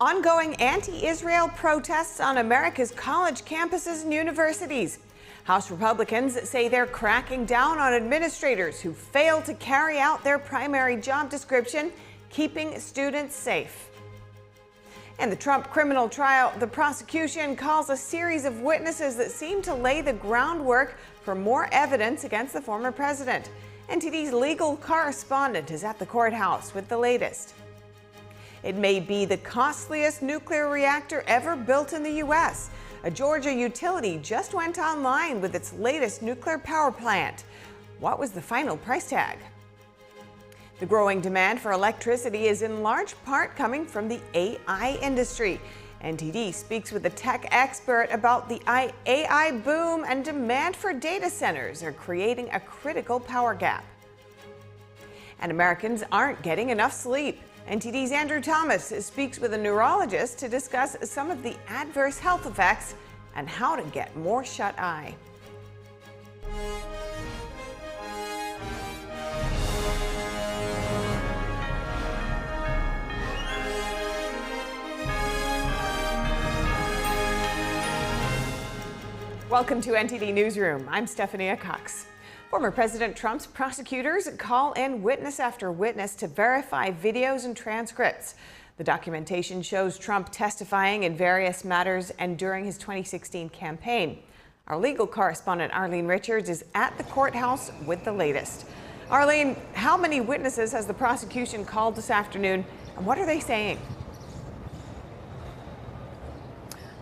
Ongoing anti-Israel protests on America's college campuses and universities. House Republicans say they're cracking down on administrators who fail to carry out their primary job description, keeping students safe. In the Trump criminal trial, the prosecution calls a series of witnesses that seem to lay the groundwork for more evidence against the former president. NTD's legal correspondent is at the courthouse with the latest. It may be the costliest nuclear reactor ever built in the U.S. A Georgia utility just went online with its latest nuclear power plant. What was the final price tag? The growing demand for electricity is in large part coming from the AI industry. NTD speaks with a tech expert about the AI boom, and demand for data centers are creating a critical power gap. And Americans aren't getting enough sleep. NTD's Andrew Thomas speaks with a neurologist to discuss some of the adverse health effects and how to get more shut-eye. Welcome to NTD Newsroom. I'm Stephanie Cox. Former President Trump's prosecutors call in witness after witness to verify videos and transcripts. The documentation shows Trump testifying in various matters and during his 2016 campaign. Our legal correspondent Arlene Richards is at the courthouse with the latest. Arlene, how many witnesses has the prosecution called this afternoon, and what are they saying?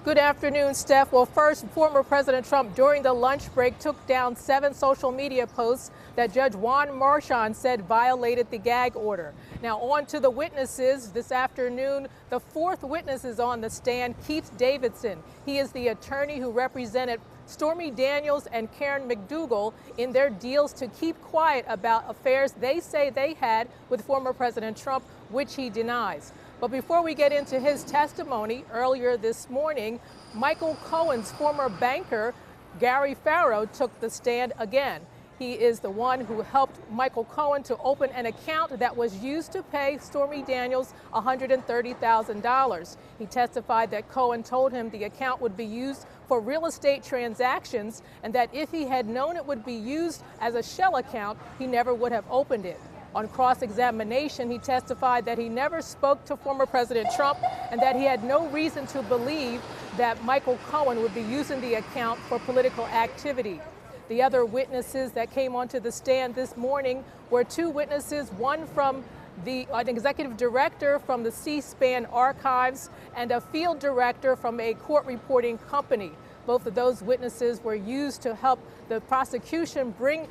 Good afternoon, Steph. Well, first, former President Trump during the lunch break took down 7 social media posts that Judge Juan Merchan said violated the gag order. Now, on to the witnesses. This afternoon, the 4th witness is on the stand, Keith Davidson. He is the attorney who represented Stormy Daniels and Karen McDougal in their deals to keep quiet about affairs they say they had with former President Trump, which he denies. But before we get into his testimony, earlier this morning, Michael Cohen's former banker, Gary Farrow, took the stand again. He is the one who helped Michael Cohen to open an account that was used to pay Stormy Daniels $130,000. He testified that Cohen told him the account would be used for real estate transactions, and that if he had known it would be used as a shell account, he never would have opened it. On cross-examination, he testified that he never spoke to former President Trump and that he had no reason to believe that Michael Cohen would be using the account for political activity. The other witnesses that came onto the stand this morning were 2 witnesses, one from an executive director from the C-SPAN archives and a field director from a court reporting company. Both of those witnesses were used to help the prosecution bring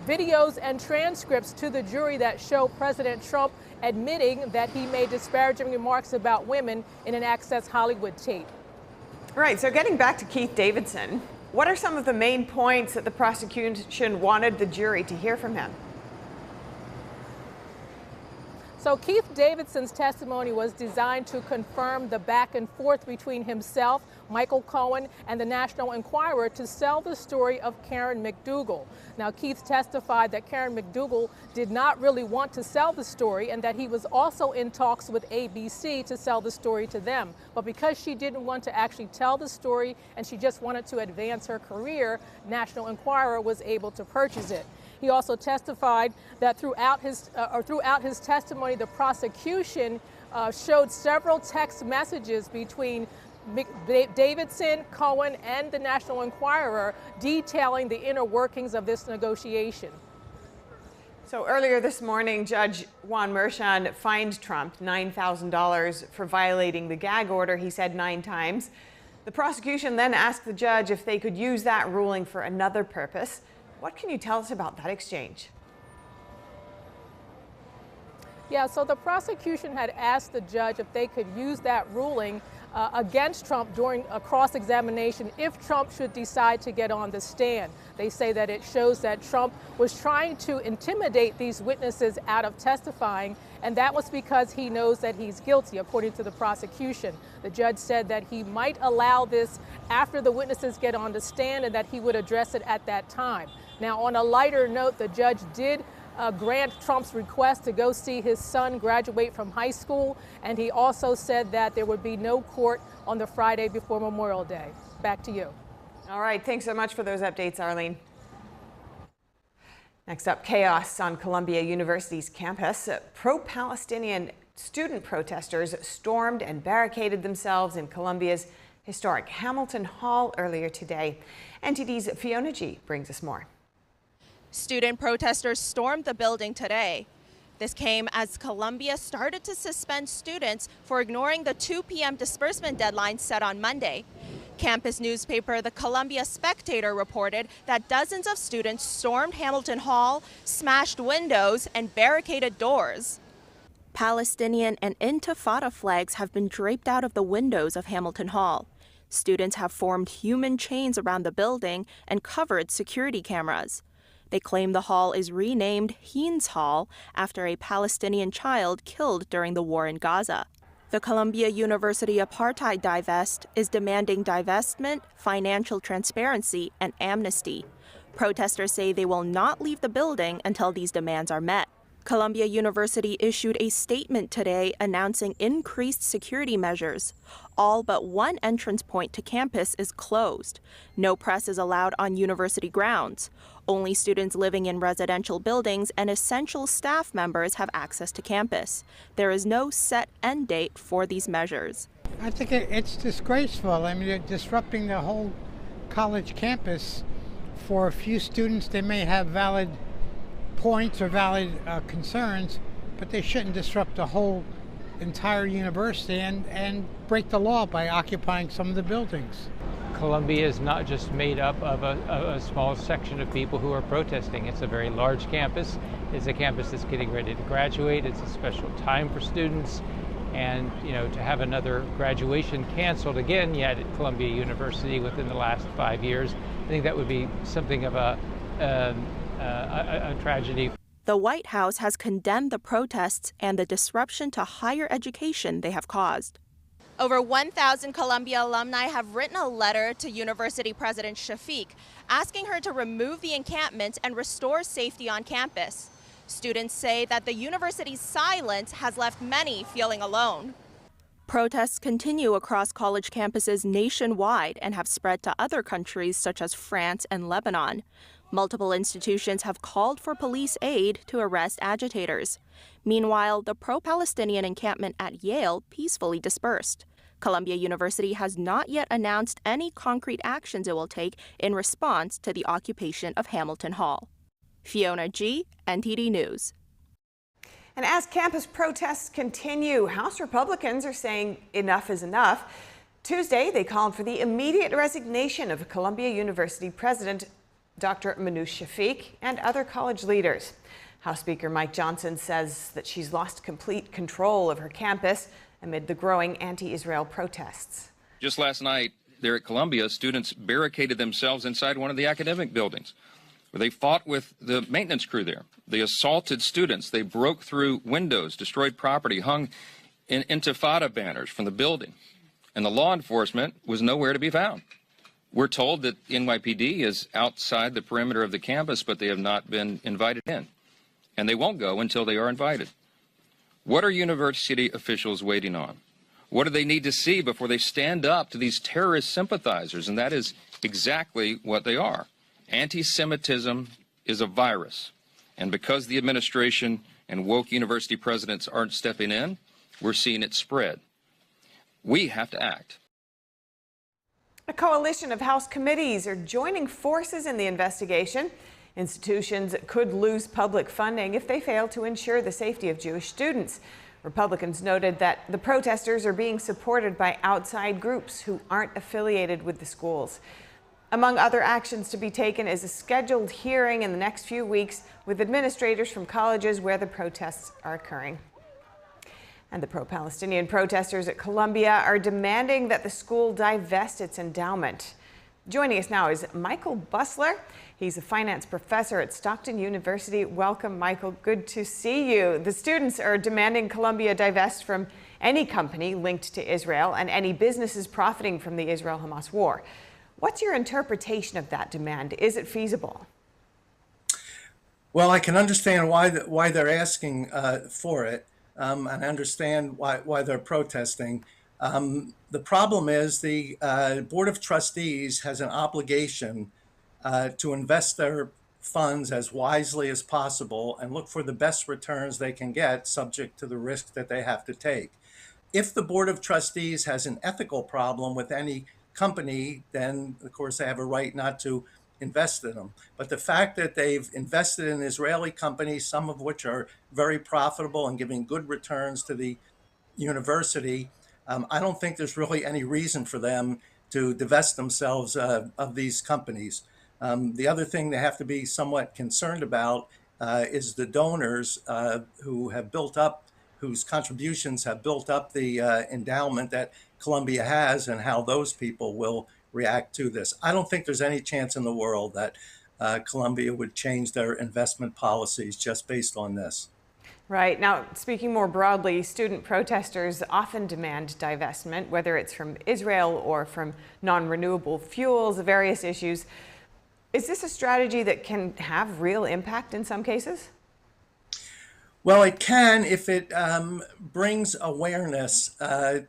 videos and transcripts to the jury that show President Trump admitting that he made disparaging remarks about women in an Access Hollywood tape. All right, so getting back to Keith Davidson, what are some of the main points that the prosecution wanted the jury to hear from him? So Keith Davidson's testimony was designed to confirm the back and forth between himself, Michael Cohen, and the National Enquirer to sell the story of Karen McDougal. Now, Keith testified that Karen McDougal did not really want to sell the story and that he was also in talks with ABC to sell the story to them. But because she didn't want to actually tell the story and she just wanted to advance her career, National Enquirer was able to purchase it. He also testified that throughout his testimony, the prosecution showed several text messages between Davidson, Cohen, and the National Enquirer detailing the inner workings of this negotiation. So earlier this morning, Judge Juan Merchan fined Trump $9,000 for violating the gag order, he said 9 times. The prosecution then asked the judge if they could use that ruling for another purpose. What can you tell us about that exchange? Yeah, so the prosecution had asked the judge if they could use that ruling against Trump during a cross-examination if Trump should decide to get on the stand. They say that it shows that Trump was trying to intimidate these witnesses out of testifying, and that was because he knows that he's guilty, according to the prosecution. The judge said that he might allow this after the witnesses get on the stand and that he would address it at that time. Now, on a lighter note, the judge did grant Trump's request to go see his son graduate from high school. And he also said that there would be no court on the Friday before Memorial Day. Back to you. All right. Thanks so much for those updates, Arlene. Next up, chaos on Columbia University's campus. Pro-Palestinian student protesters stormed and barricaded themselves in Columbia's historic Hamilton Hall earlier today. NTD's Fiona G brings us more. Student protesters stormed the building today. This came as Columbia started to suspend students for ignoring the 2 p.m. disbursement deadline set on Monday. Campus newspaper The Columbia Spectator reported that dozens of students stormed Hamilton Hall, smashed windows, and barricaded doors. Palestinian and Intifada flags have been draped out of the windows of Hamilton Hall. Students have formed human chains around the building and covered security cameras. They claim the hall is renamed Heinz Hall after a Palestinian child killed during the war in Gaza. The Columbia University Apartheid Divest is demanding divestment, financial transparency, and amnesty. Protesters say they will not leave the building until these demands are met. Columbia University issued a statement today announcing increased security measures. All but one entrance point to campus is closed. No press is allowed on university grounds. Only students living in residential buildings and essential staff members have access to campus. There is no set end date for these measures. I think it's disgraceful. I mean, they're disrupting the whole college campus. For a few students, they may have valid points or valid concerns, but they shouldn't disrupt the whole entire university and break the law by occupying some of the buildings. Columbia is not just made up of a small section of people who are protesting. It's a very large campus. It's a campus that's getting ready to graduate. It's a special time for students. And, to have another graduation canceled again yet at Columbia University within the last 5 years, I think that would be something of a tragedy. The White House has condemned the protests and the disruption to higher education they have caused. Over 1,000 Columbia alumni have written a letter to University President Shafiq asking her to remove the encampment and restore safety on campus. Students say that the university's silence has left many feeling alone. Protests continue across college campuses nationwide and have spread to other countries such as France and Lebanon. Multiple institutions have called for police aid to arrest agitators. Meanwhile, the pro-Palestinian encampment at Yale peacefully dispersed. Columbia University has not yet announced any concrete actions it will take in response to the occupation of Hamilton Hall. Fiona G., NTD News. And as campus protests continue, House Republicans are saying enough is enough. Tuesday, they called for the immediate resignation of Columbia University President Dr. Manoush Shafiq and other college leaders. House Speaker Mike Johnson says that she's lost complete control of her campus amid the growing anti-Israel protests. Just last night, there at Columbia, students barricaded themselves inside one of the academic buildings, where they fought with the maintenance crew there. They assaulted students. They broke through windows, destroyed property, hung Intifada banners from the building, and the law enforcement was nowhere to be found. We're told that NYPD is outside the perimeter of the campus, but they have not been invited in, and they won't go until they are invited. What are university officials waiting on? What do they need to see before they stand up to these terrorist sympathizers? And that is exactly what they are. Anti-Semitism is a virus, and because the administration and woke university presidents aren't stepping in, we're seeing it spread. We have to act. A coalition of House committees are joining forces in the investigation. Institutions could lose public funding if they fail to ensure the safety of Jewish students. Republicans noted that the protesters are being supported by outside groups who aren't affiliated with the schools. Among other actions to be taken is a scheduled hearing in the next few weeks with administrators from colleges where the protests are occurring. And the pro-Palestinian protesters at Columbia are demanding that the school divest its endowment. Joining us now is Michael Busler. He's a finance professor at Stockton University. Welcome, Michael. Good to see you. The students are demanding Columbia divest from any company linked to Israel and any businesses profiting from the Israel-Hamas war. What's your interpretation of that demand? Is it feasible? Well, I can understand why they're asking for it, and understand why they're protesting. The problem is the Board of Trustees has an obligation to invest their funds as wisely as possible and look for the best returns they can get, subject to the risk that they have to take. If the Board of Trustees has an ethical problem with any company, then of course they have a right not to invest in them. But the fact that they've invested in Israeli companies, some of which are very profitable and giving good returns to the university, I don't think there's really any reason for them to divest themselves of these companies. The other thing they have to be somewhat concerned about is the donors who have built up, whose contributions have built up the endowment that Columbia has, and how those people will react to this. I don't think there's any chance in the world that Columbia would change their investment policies just based on this. Right. Now, speaking more broadly, student protesters often demand divestment, whether it's from Israel or from non-renewable fuels, various issues. Is this a strategy that can have real impact in some cases? Well, it can if it brings awareness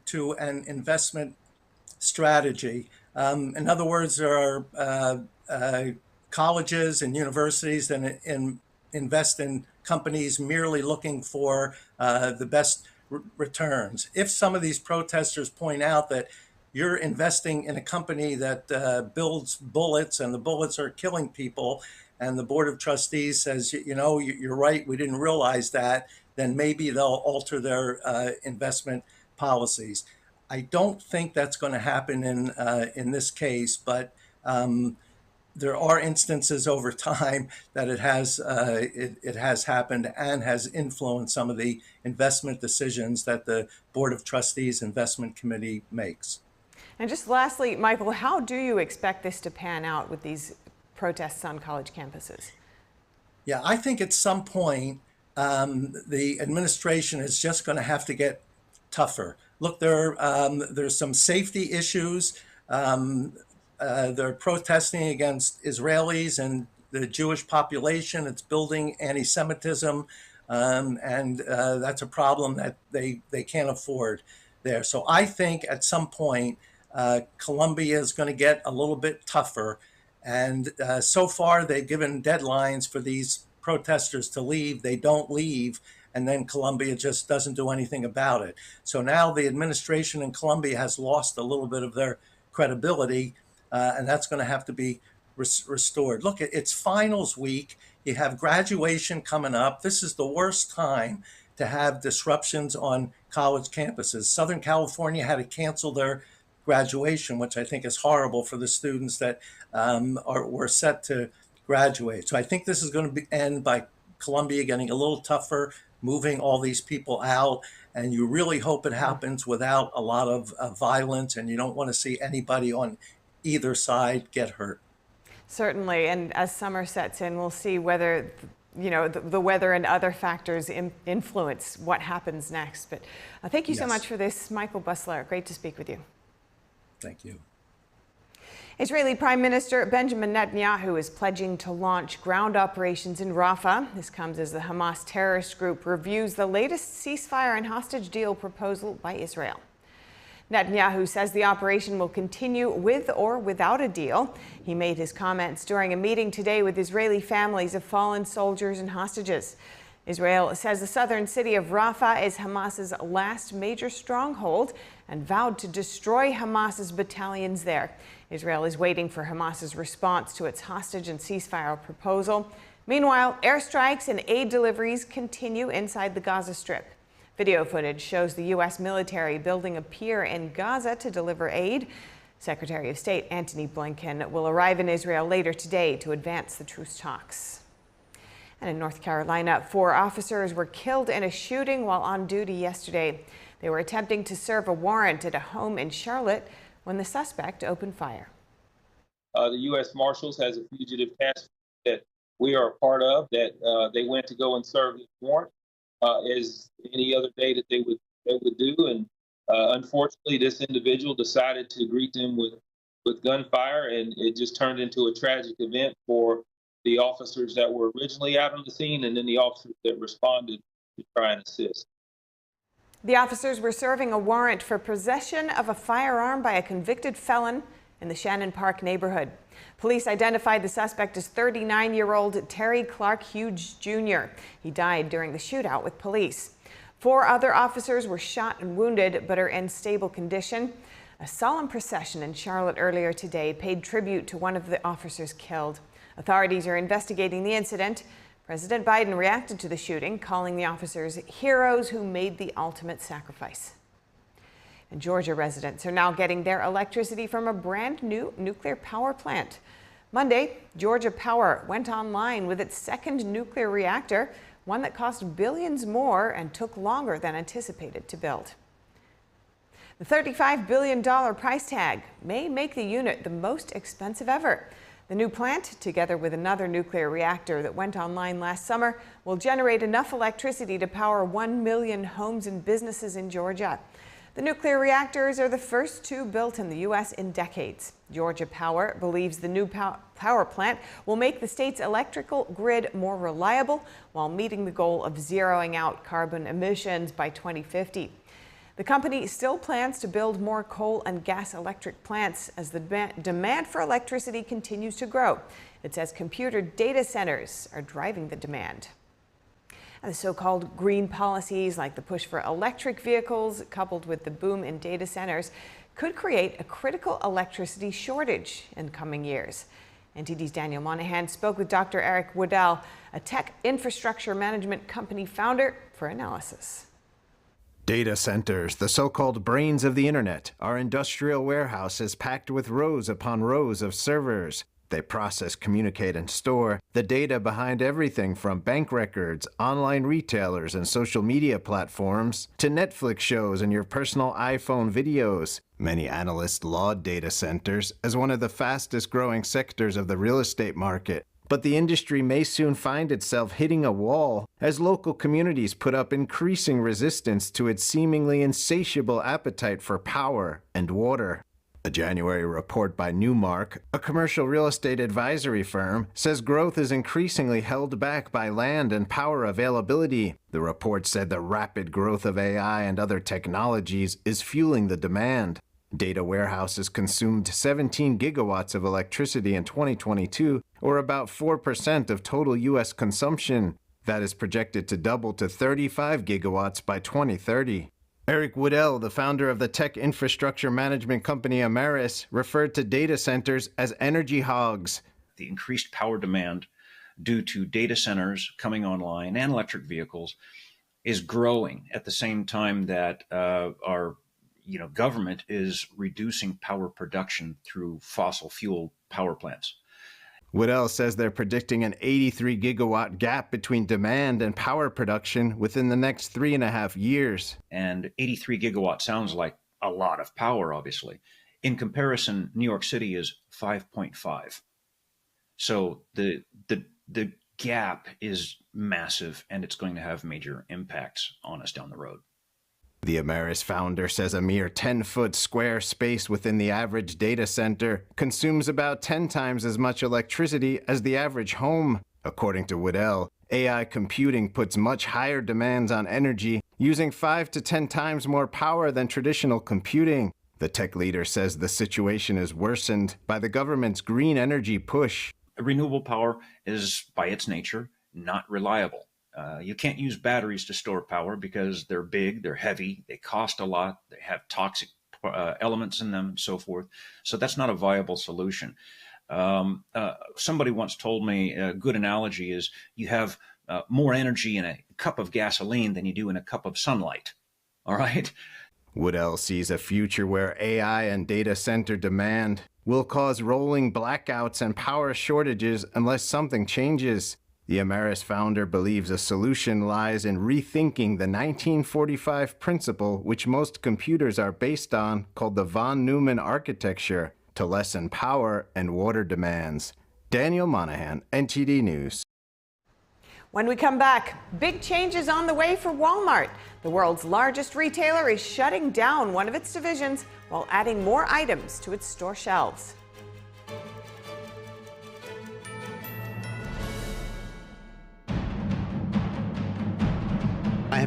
to an investment strategy. In other words, there are colleges and universities that invest in companies merely looking for the best returns. If some of these protesters point out that you're investing in a company that builds bullets and the bullets are killing people, and the Board of Trustees says, you know, you're right, we didn't realize that, then maybe they'll alter their investment policies. I don't think that's going to happen in this case, but there are instances over time that it has happened and has influenced some of the investment decisions that the Board of Trustees Investment Committee makes. And just lastly, Michael, how do you expect this to pan out with these protests on college campuses? Yeah, I think at some point the administration is just going to have to get tougher. Look, there's some safety issues. They're protesting against Israelis and the Jewish population. It's building anti-Semitism, and that's a problem that they can't afford there. So I think at some point Columbia is going to get a little bit tougher. And so far they've given deadlines for these protesters to leave. They don't leave, and then Columbia just doesn't do anything about it. So now the administration in Columbia has lost a little bit of their credibility, and that's going to have to be restored. Look, it's finals week. You have graduation coming up. This is the worst time to have disruptions on college campuses. Southern California had to cancel their graduation, which I think is horrible for the students that were set to graduate. So I think this is going to end by Columbia getting a little tougher, moving all these people out, and you really hope it happens without a lot of violence, and you don't want to see anybody on either side get hurt. Certainly, and as summer sets in, we'll see whether the weather and other factors influence what happens next. But thank you so much for this, Michael Busler. Great to speak with you. Thank you. Israeli Prime Minister Benjamin Netanyahu is pledging to launch ground operations in Rafah. This comes as the Hamas terrorist group reviews the latest ceasefire and hostage deal proposal by Israel. Netanyahu says the operation will continue with or without a deal. He made his comments during a meeting today with Israeli families of fallen soldiers and hostages. Israel says the southern city of Rafah is Hamas's last major stronghold and vowed to destroy Hamas's battalions there. Israel is waiting for Hamas's response to its hostage and ceasefire proposal. Meanwhile, airstrikes and aid deliveries continue inside the Gaza Strip. Video footage shows the U.S. military building a pier in Gaza to deliver aid. Secretary of State Antony Blinken will arrive in Israel later today to advance the truce talks. And in North Carolina, 4 officers were killed in a shooting while on duty yesterday. They were attempting to serve a warrant at a home in Charlotte when the suspect opened fire. The U.S. Marshals has a fugitive task force that we are a part of, that they went to go and serve the warrant as any other day that they would do. And unfortunately, this individual decided to greet them with gunfire, and it just turned into a tragic event for the officers that were originally out on the scene and then the officers that responded to try and assist. The officers were serving a warrant for possession of a firearm by a convicted felon in the Shannon Park neighborhood. Police identified the suspect as 39-year-old Terry Clark Hughes Jr. He died during the shootout with police. 4 other officers were shot and wounded but are in stable condition. A solemn procession in Charlotte earlier today paid tribute to one of the officers killed. Authorities are investigating the incident. President Biden reacted to the shooting, calling the officers heroes who made the ultimate sacrifice. And Georgia residents are now getting their electricity from a brand new nuclear power plant. Monday, Georgia Power went online with its second nuclear reactor, one that cost billions more and took longer than anticipated to build. The $35 billion price tag may make the unit the most expensive ever. The new plant, together with another nuclear reactor that went online last summer, will generate enough electricity to power 1 million homes and businesses in Georgia. The nuclear reactors are the first 2 built in the U.S. in decades. Georgia Power believes the new power plant will make the state's electrical grid more reliable while meeting the goal of zeroing out carbon emissions by 2050. The company still plans to build more coal and gas electric plants as the demand for electricity continues to grow. It says computer data centers are driving the demand. And the so-called green policies, like the push for electric vehicles, coupled with the boom in data centers, could create a critical electricity shortage in coming years. NTD's Daniel Monahan spoke with Dr. Eric Woodell, a tech infrastructure management company founder, for analysis. Data centers, the so-called brains of the internet, are industrial warehouses packed with rows upon rows of servers. They process, communicate, and store the data behind everything from bank records, online retailers, and social media platforms to Netflix shows and your personal iPhone videos. Many analysts laud data centers as one of the fastest growing sectors of the real estate market. But the industry may soon find itself hitting a wall as local communities put up increasing resistance to its seemingly insatiable appetite for power and water. A January report by Newmark, a commercial real estate advisory firm, says growth is increasingly held back by land and power availability. The report said the rapid growth of AI and other technologies is fueling the demand. Data warehouses consumed 17 gigawatts of electricity in 2022, or about 4% of total U.S. consumption. That is projected to double to 35 gigawatts by 2030. Eric Woodell, the founder of the tech infrastructure management company Ameris, referred to data centers as energy hogs. The increased power demand due to data centers coming online and electric vehicles is growing at the same time that our government is reducing power production through fossil fuel power plants. Woodell says they're predicting an 83 gigawatt gap between demand and power production within the next 3.5 years. And 83 gigawatts sounds like a lot of power, obviously. In comparison, New York City is 5.5. So the gap is massive, and it's going to have major impacts on us down the road. The Ameris founder says a mere 10-foot square space within the average data center consumes about 10 times as much electricity as the average home. According to Woodell, AI computing puts much higher demands on energy, using 5 to 10 times more power than traditional computing. The tech leader says the situation is worsened by the government's green energy push. Renewable power is, by its nature, not reliable. You can't use batteries to store power because they're big, they're heavy, they cost a lot, they have toxic elements in them, and so forth. So that's not a viable solution. Somebody once told me a good analogy is you have more energy in a cup of gasoline than you do in a cup of sunlight. All right? Woodell sees a future where AI and data center demand will cause rolling blackouts and power shortages unless something changes. The Ameris founder believes a solution lies in rethinking the 1945 principle which most computers are based on, called the von Neumann architecture, to lessen power and water demands. Daniel Monahan, NTD News. When we come back, big changes on the way for Walmart. The world's largest retailer is shutting down one of its divisions while adding more items to its store shelves.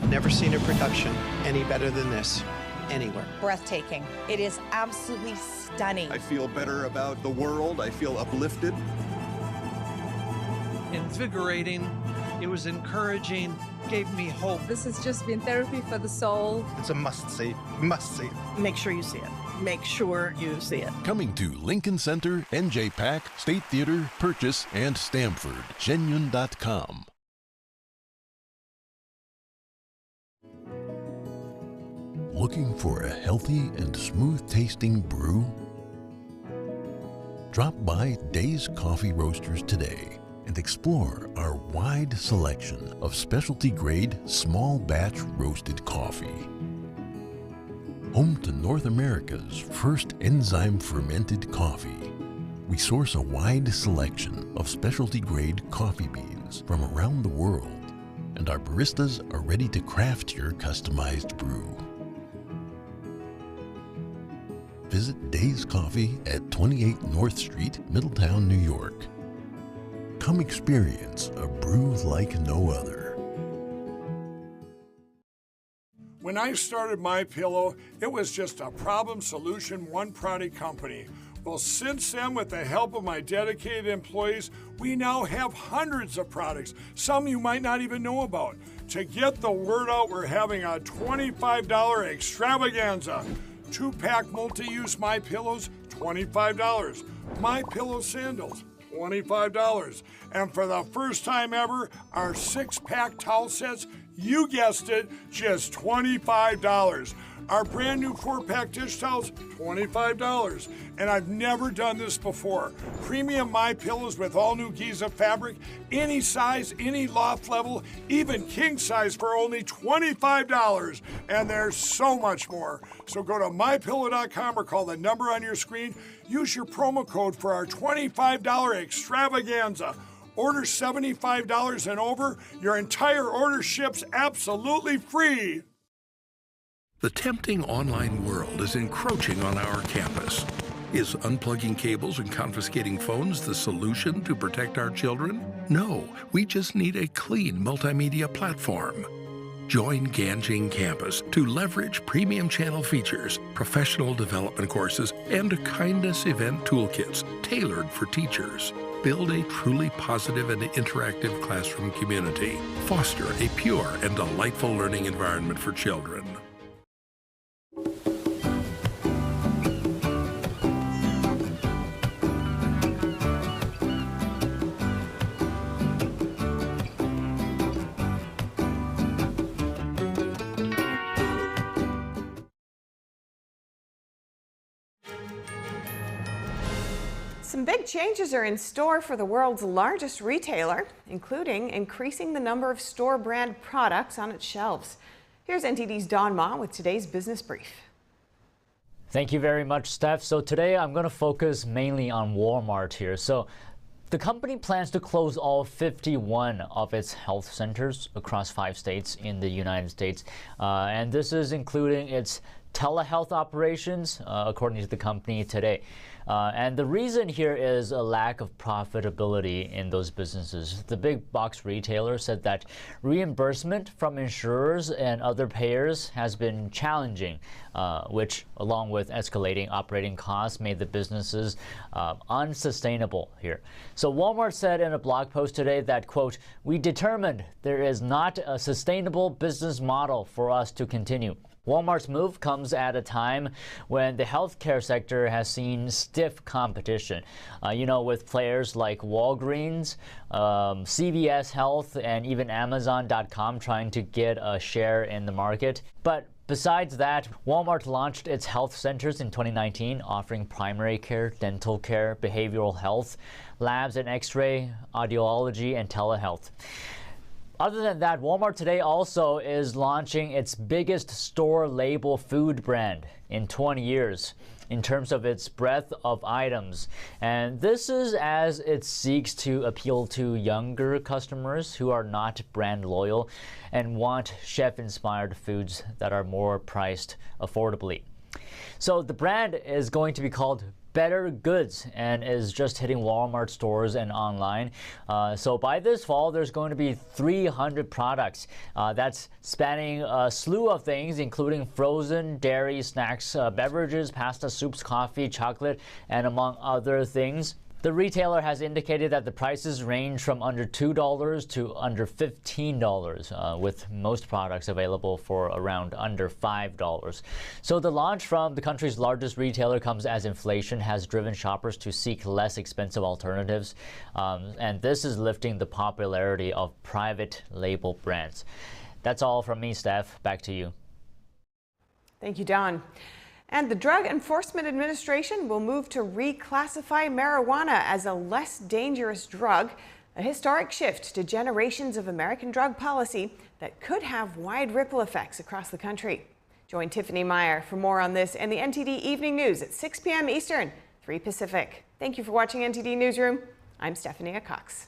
Never seen a production any better than this anywhere. Breathtaking. It is absolutely stunning. I feel better about the world. I feel uplifted. Invigorating. It was encouraging. Gave me hope. This has just been therapy for the soul. It's a must-see. Must-see. Make sure you see it. Make sure you see it. Coming to Lincoln Center, NJ Pack, State Theater, Purchase, and Stamford. ShenYun.com. Looking for a healthy and smooth-tasting brew? Drop by Days Coffee Roasters today and explore our wide selection of specialty-grade, small-batch roasted coffee. Home to North America's first enzyme-fermented coffee, we source a wide selection of specialty-grade coffee beans from around the world, and our baristas are ready to craft your customized brew. Visit Days Coffee at 28 North Street, Middletown, New York. Come experience a brew like no other. When I started MyPillow, it was just a problem solution, one product company. Well, since then, with the help of my dedicated employees, we now have hundreds of products, some you might not even know about. To get the word out, we're having a $25 extravaganza. 2-pack multi-use MyPillows, $25. MyPillow sandals, $25. And for the first time ever, our 6-pack towel sets, you guessed it, just $25. Our brand new 4-pack dish towels, $25. And I've never done this before. Premium MyPillows with all new Giza fabric, any size, any loft level, even king size for only $25. And there's so much more. So go to MyPillow.com or call the number on your screen. Use your promo code for our $25 extravaganza. Order $75 and over. Your entire order ships absolutely free. The tempting online world is encroaching on our campus. Is unplugging cables and confiscating phones the solution to protect our children? No, we just need a clean multimedia platform. Join Ganjing Campus to leverage premium channel features, professional development courses, and kindness event toolkits tailored for teachers. Build a truly positive and interactive classroom community. Foster a pure and delightful learning environment for children. Some big changes are in store for the world's largest retailer, including increasing the number of store brand products on its shelves. Here's NTD's Don Ma with today's business brief. Thank you very much, Steph. So today I'm going to focus mainly on Walmart here. So the company plans to close all 51 of its health centers across 5 states in the United States. And this is including its telehealth operations, according to the company today. And the reason here is a lack of profitability in those businesses. The big box retailer said that reimbursement from insurers and other payers has been challenging, which, along with escalating operating costs, made the businesses unsustainable here. So Walmart said in a blog post today that, quote, "We determined there is not a sustainable business model for us to continue." Walmart's move comes at a time when the healthcare sector has seen stiff competition, with players like Walgreens, CVS Health, and even Amazon.com trying to get a share in the market. But besides that, Walmart launched its health centers in 2019, offering primary care, dental care, behavioral health, labs and x-ray, audiology, and telehealth. Other than that, Walmart today also is launching its biggest store label food brand in 20 years in terms of its breadth of items. And this is as it seeks to appeal to younger customers who are not brand loyal and want chef-inspired foods that are more priced affordably. So the brand is going to be called better goods and is just hitting Walmart stores and online. So by this fall, there's going to be 300 products. That's spanning a slew of things, including frozen, dairy, snacks, beverages, pasta, soups, coffee, chocolate, and among other things. The retailer has indicated that the prices range from under $2 to under $15, with most products available for around under $5. So the launch from the country's largest retailer comes as inflation has driven shoppers to seek less expensive alternatives, and this is lifting the popularity of private label brands. That's all from me, Steph. Back to you. Thank you, Don. And the Drug Enforcement Administration will move to reclassify marijuana as a less dangerous drug, a historic shift to generations of American drug policy that could have wide ripple effects across the country. Join Tiffany Meyer for more on this and the NTD Evening News at 6 p.m. Eastern, 3 Pacific. Thank you for watching NTD Newsroom. I'm Stephanie Cox.